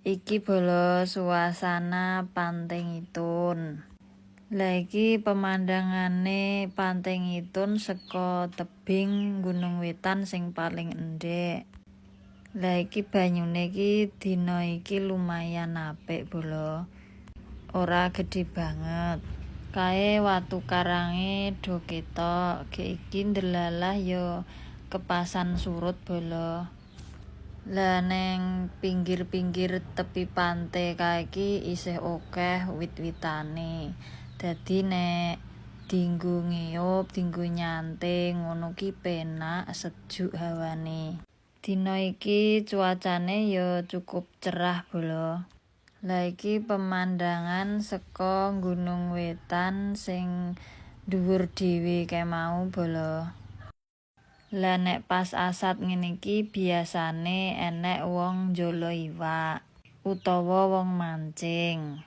Iki bolo suasana Pantai Ngitun. Lah iki pemandangane Pantai Ngitun saka tebing Gunung Wetan sing paling endhek. Lah iki banyune iki dina iki lumayan apik bolo. Ora gedhe banget. Kae watu karange do ketok, iki ndelalah yo kepasan surut bolo. Lah neng pinggir-pinggir tepi pantai kae iki isih akeh wit-witane. Dadi nek dinggo ngiyup, dinggo nyantai ngono ki penak, sejuk hawane. Dina iki cuacane yo cukup cerah bolo. Lah iki pemandangan saka Gunung Wetan sing dhuwur dhewe kae mau bolo. Lah nek pas asat ngene iki biasane enek wong njolo iwak utawa wong mancing.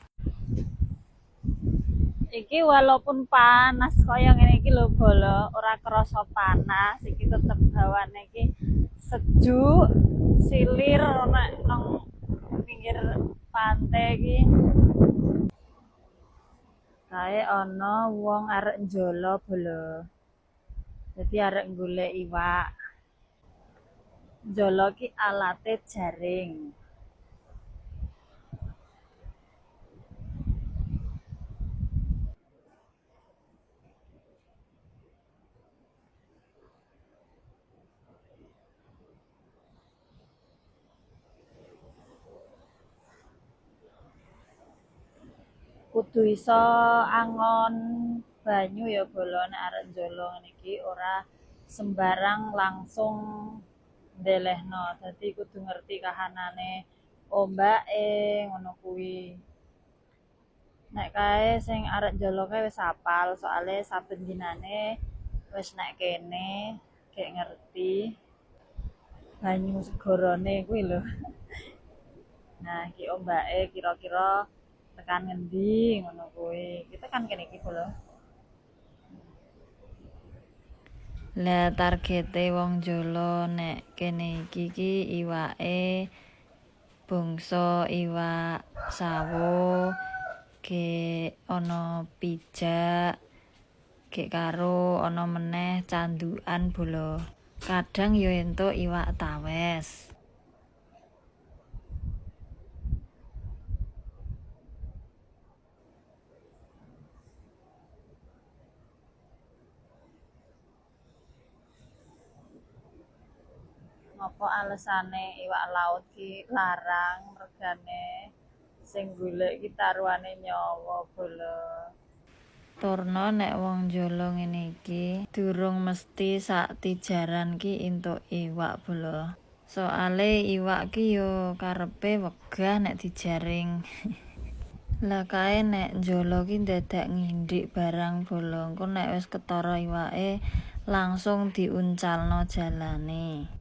Iki walaupun panas kaya ngene iki lho bolo, ora krasa panas, iki tetep hawane iki sejuk, silir nang pinggir pantai iki. Kae ana wong arek njolo bolo. Dadi arek golek iwak. Njolo ki alate jaring. Kudu iso angon banyu ya bolo nek arek njolo ngene iki ora sembarang langsung ndelehno. Dadi kudu ngerti kahanane ombake ngono kuwi. Nek kae sing arek njolo kae wis apal soale saben dinane wis nek kene gek ngerti banyu segorone kuwi lho. Nah, iki ombake kira-kira tekan ngendi ngono kuwi. Kita kan kene iki bolo. Lah targete wong njolo nek kene iki iwake bangsa iwak sawo, ge ana pijak, ge karo ana meneh candukan bolo. Kadang yo entuk iwak tawes. Apa alesane iwak laut ki larang regane sing golek ki taruhane nyawa bolo. Turna nek wong njolo ngene iki durung mesti sak tijaran ki entuk iwak bolo. Soale iwak ki yo karepe wegah nek dijaring. Lah kae nek njolo ki dadak ngindik barang bolo. Engko nek wis ketara iwake langsung diuncalno jalane.